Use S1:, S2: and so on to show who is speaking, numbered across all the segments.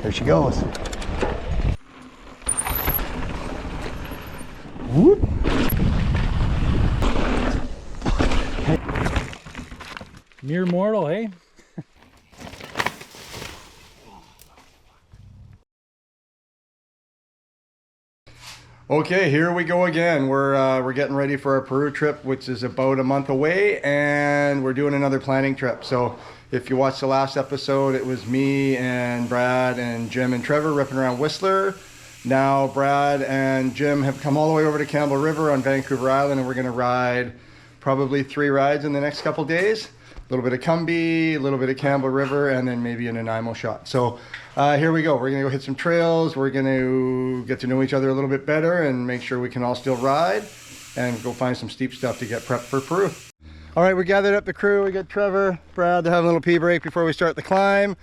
S1: There she goes. Whoop.
S2: Near mortal, eh?
S1: Okay, here we go again. We're getting ready for our Peru trip, which is about a month away, and we're doing another planning trip. So if you watched the last episode, it was me and Brad and Jim and Trevor ripping around Whistler. Now Brad and Jim have come all the way over to Campbell River on Vancouver Island, and we're gonna ride probably 3 rides in the next couple days. A little bit of Cumby, a little bit of Campbell River, and then maybe an Nanaimo shot. So here we go. We're gonna go hit some trails. We're gonna get to know each other a little bit better and make sure we can all still ride and go find some steep stuff to get prepped for Peru. All right, we gathered up the crew. We got Trevor, Brad, they're having a little pee break before we start the climb.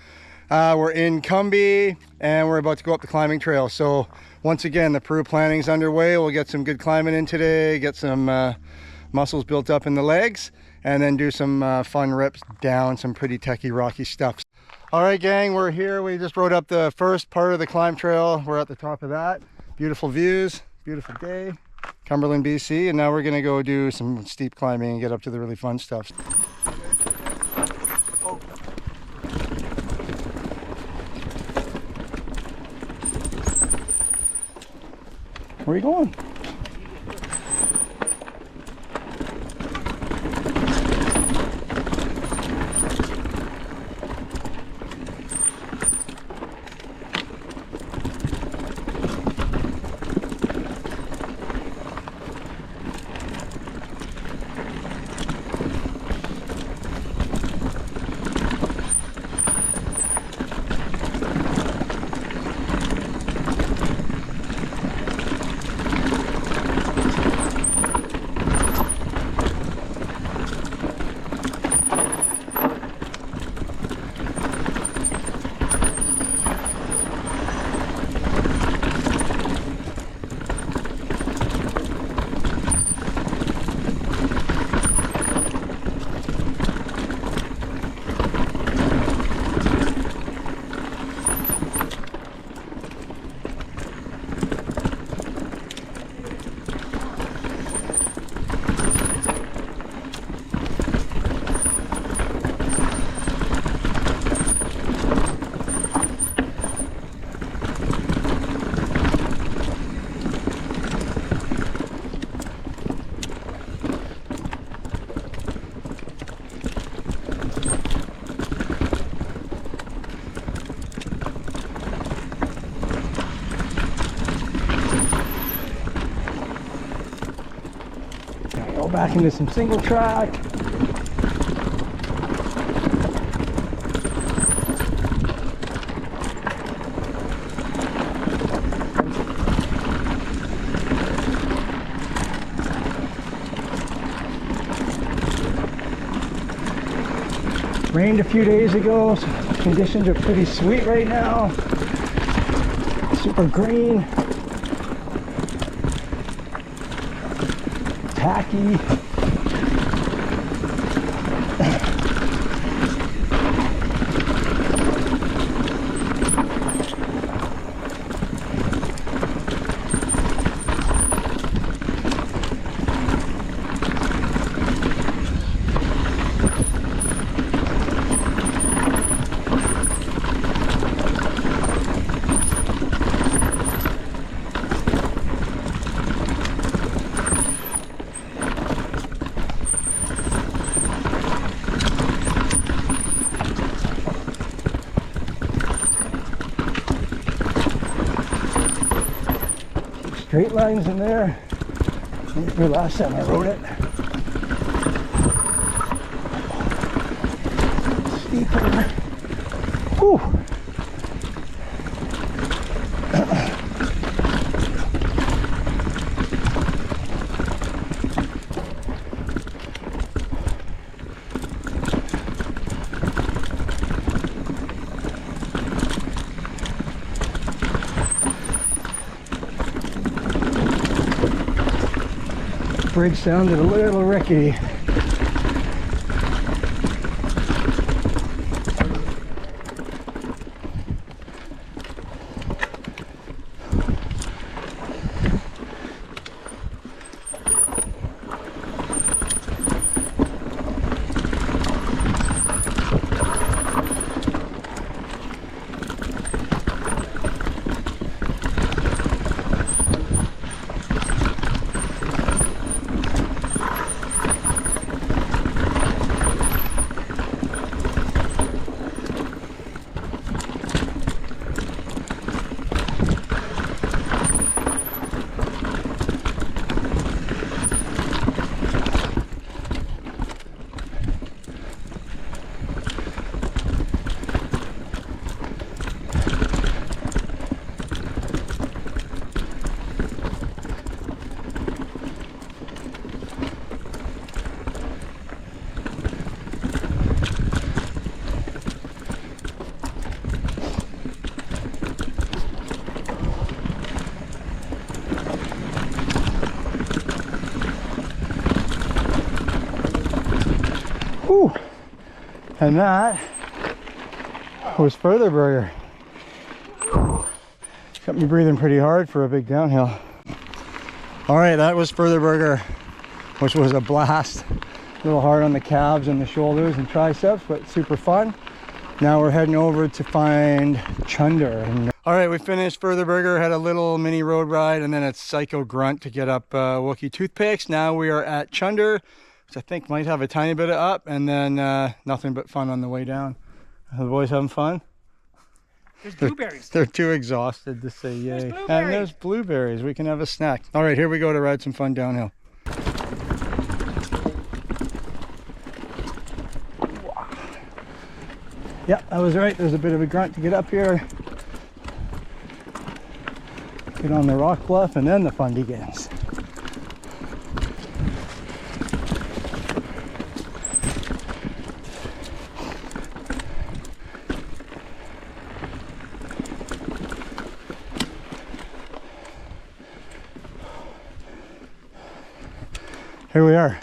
S1: We're in Cumby and we're about to go up the climbing trail. So once again, the Peru planning's underway. We'll get some good climbing in today, get some muscles built up in the legs, and then do some fun rips down some pretty techie rocky stuff. All right, gang, we're here. We just rode up the first part of the climb trail. We're at the top of that. Beautiful views, beautiful day, Cumberland, BC. And now we're gonna go do some steep climbing and get up to the really fun stuff. Where are you going? Back into some single track. Rained a few days ago, so conditions are pretty sweet right now. Super green. Tacky. Straight lines in there. The last time I rode it. Steeper. Whew. Bridge sounded a little rickety.
S3: And that was Further Burger. Got me breathing pretty hard for a big downhill. All right, that was Further Burger, which was a blast. A little hard on the calves and the shoulders and triceps, but super fun. Now we're heading over to find Chunder. All right, we finished Further Burger, had a little mini road ride, and then a psycho grunt to get up Wookie Toothpicks. Now we are at Chunder, which I think might have a tiny bit of up, and then nothing but fun on the way down. Are the boys having fun?
S2: There's blueberries.
S3: They're too exhausted to say yay. And there's blueberries. We can have a snack. All right, here we go to ride some fun downhill. Yeah, that was right. There's a bit of a grunt to get up here. Get on the rock bluff, and then the fun begins. Here we are,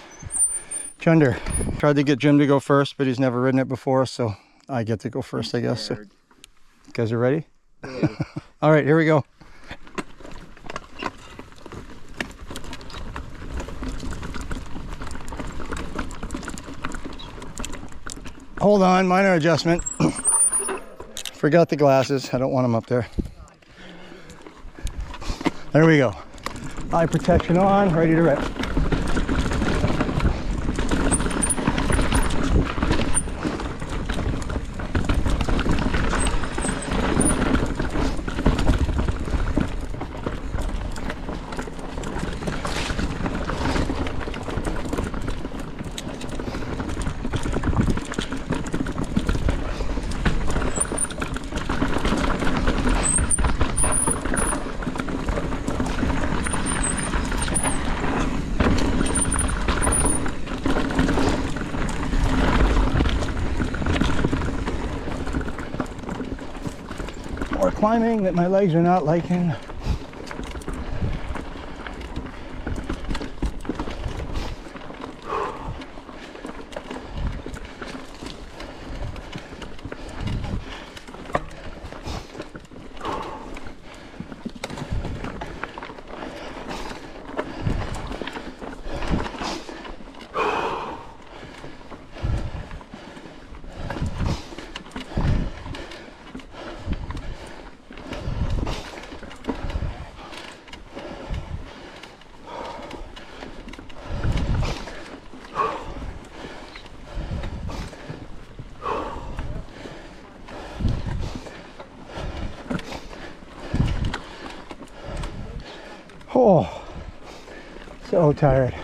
S3: Chunder. Tried to get Jim to go first, but he's never ridden it before, so I get to go first, I guess. So, you guys are ready? All right, here we go. Hold on, minor adjustment. Forgot the glasses. I don't want them up there. There we go. Eye protection on, ready to rip. More climbing that my legs are not liking. Oh, so tired.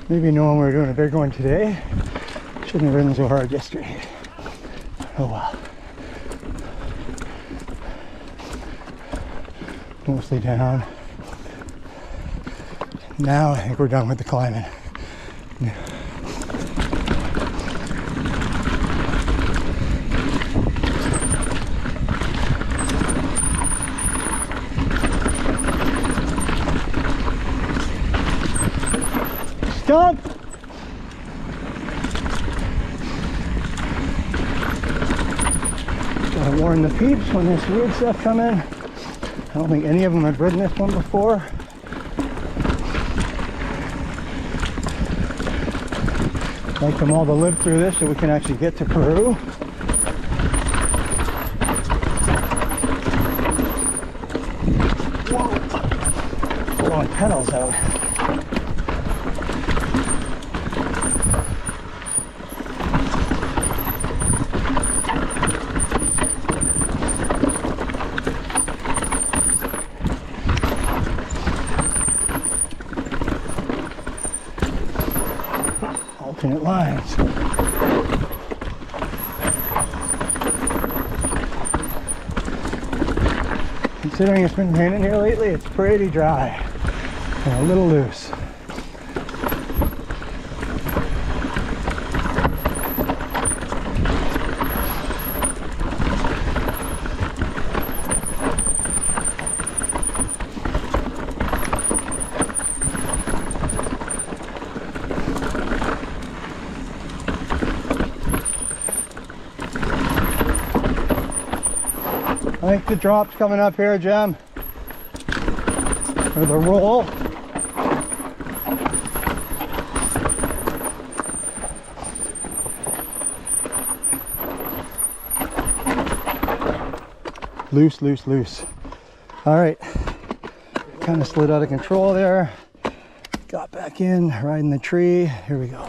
S3: Maybe knowing we were doing a big one today, shouldn't have ridden so hard yesterday. Oh well. Mostly down. Now I think we're done with the climbing. Stop! Gotta warn the peeps when this weird stuff come in. I don't think any of them have ridden this one before. I'd like them all to live through this so we can actually get to Peru. Whoa! Blowing pedals out. Alternate lines. Considering it's been raining here lately, it's pretty dry and a little loose. I think the drop's coming up here, Jim. Or the roll. Loose, loose, loose. All right. Kind of slid out of control there. Got back in, riding the tree. Here we go.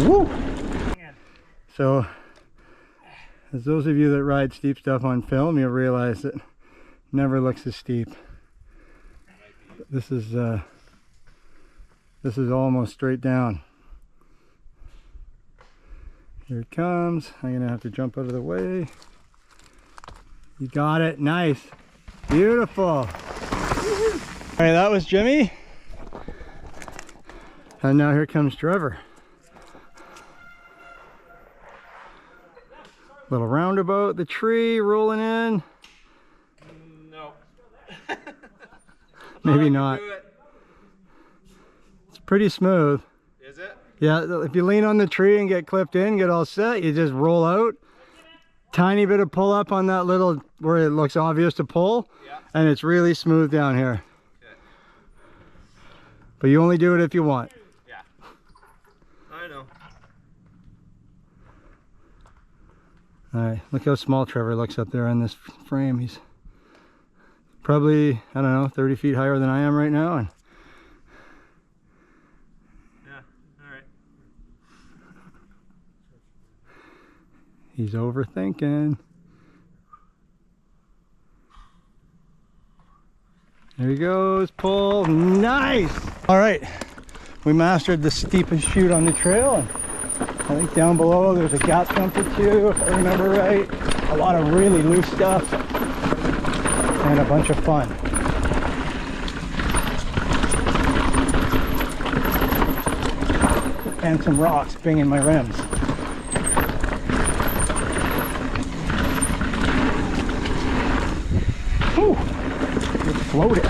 S3: Woo! So, as those of you that ride steep stuff on film, you'll realize it never looks as steep. This is almost straight down. Here it comes. I'm gonna have to jump out of the way. You got it. Nice. Beautiful. All right, that was Jimmy. And now here comes Trevor. Little roundabout, the tree rolling in.
S2: No.
S3: Maybe not. It's pretty smooth.
S2: Is it?
S3: Yeah, if you lean on the tree and get clipped in, get all set, you just roll out. Tiny bit of pull up on that little, where it looks obvious to pull,
S2: Yeah.
S3: and it's really smooth down here.
S2: Okay.
S3: But you only do it if you want.
S2: Yeah. I know.
S3: All right, look how small Trevor looks up there on this frame. He's probably, I don't know, 30 feet higher than I am right now. And
S2: Yeah. All right.
S3: he's overthinking. There he goes, pull, nice! All right, we mastered the steepest chute on the trail. And I think down below there's a gap jump or two, if I remember right. A lot of really loose stuff and a bunch of fun. And some rocks binging my rims. Whew, it floated.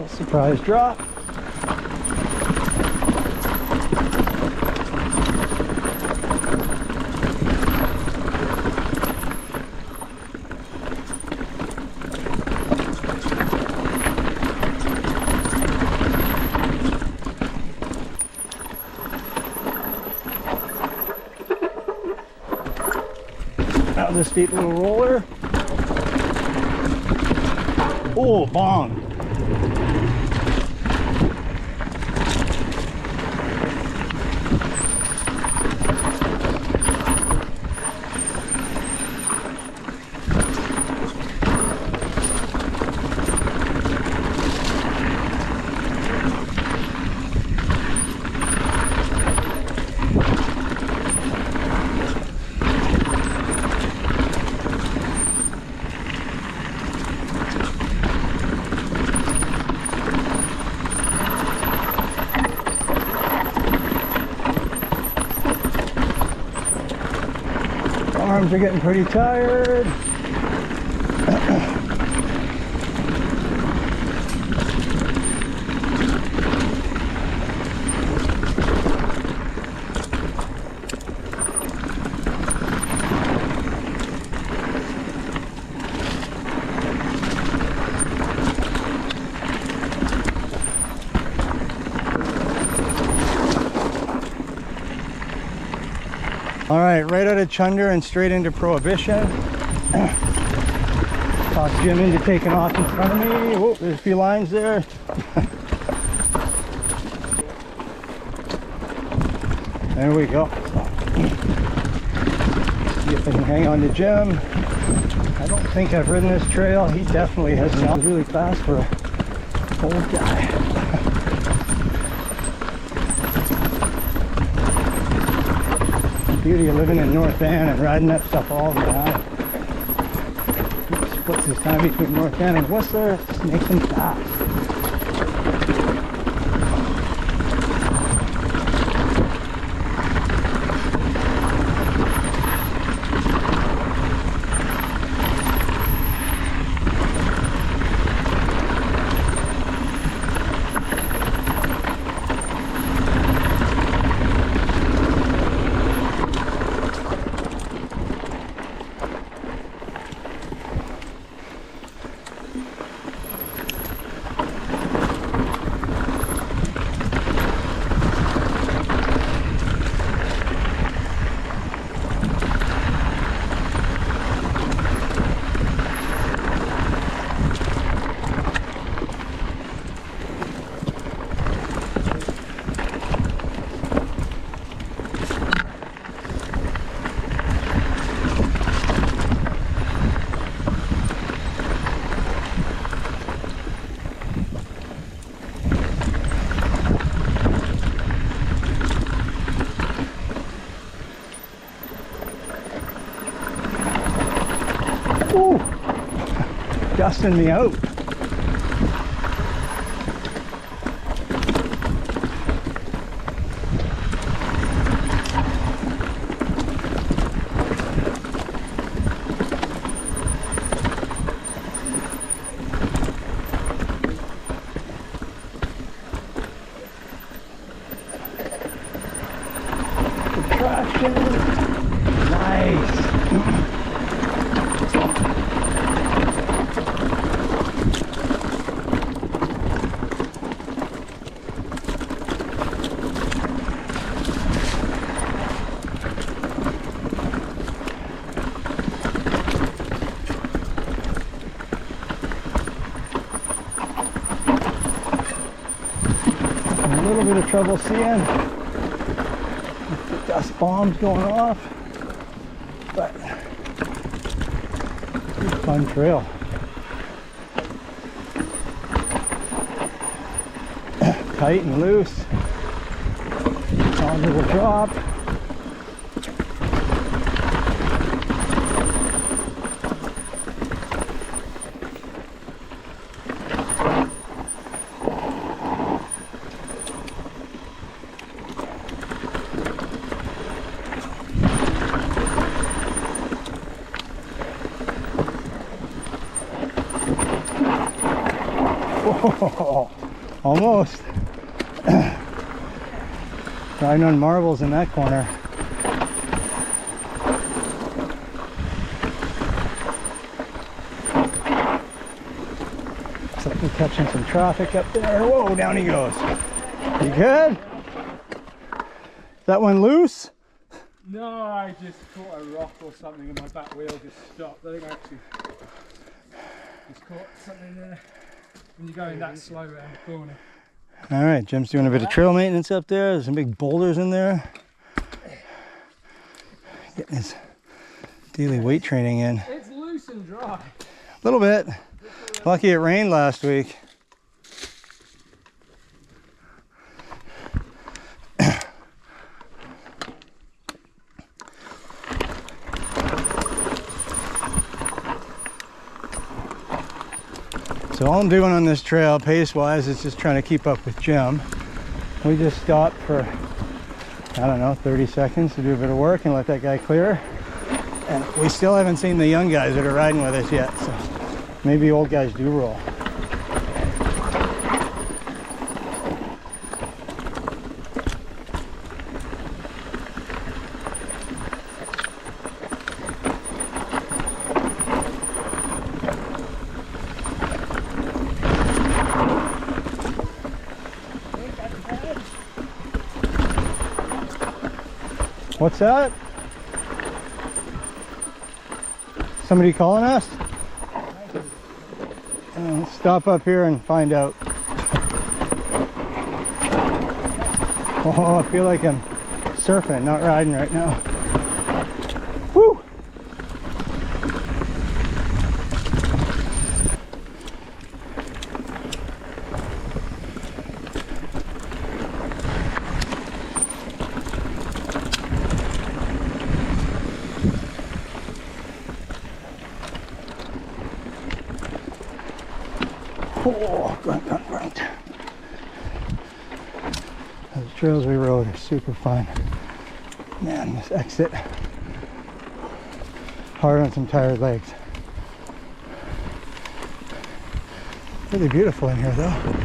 S3: Surprise drop. That was a steep little roller. Oh, bong. Arms are getting pretty tired. All right, right out of Chunder and straight into Prohibition. Talk Jim into taking off in front of me. Whoa, there's a few lines there. There we go. See if I can hang on to Jim. I don't think I've ridden this trail. He definitely has not. Really fast for an old guy. Beauty of living in North Van and riding that stuff all the time. Oops. splits his time between North Van and Whistler. Just makes him fast. Ooh, dusting me out. Good traction. Nice. A little bit of trouble seeing the dust bombs going off, but good fun trail. Tight and loose, solid little drop. Whoa, almost. Riding on marbles in that corner. Looks like we're catching some traffic up there. Whoa, down he goes. You good? Is that one loose?
S2: No, I just caught a rock or something and my back wheel just stopped. I think I actually just caught something there when you're going that slow around the corner.
S3: All right, Jim's doing a bit of trail maintenance up there. There's some big boulders in there. Getting his daily weight training in.
S2: It's loose and dry.
S3: A little bit. Lucky it rained last week. So all I'm doing on this trail, pace-wise, is just trying to keep up with Jim. We just stopped for, I don't know, 30 seconds to do a bit of work and let that guy clear. And we still haven't seen the young guys that are riding with us yet, so maybe old guys do roll. What's that? Somebody calling us? Let's stop up here and find out. Oh, I feel like I'm surfing, not riding right now. Woo! Oh, grunt, grunt, grunt. The trails we rode are super fun. Man, this exit, hard on some tired legs. Really beautiful in here though.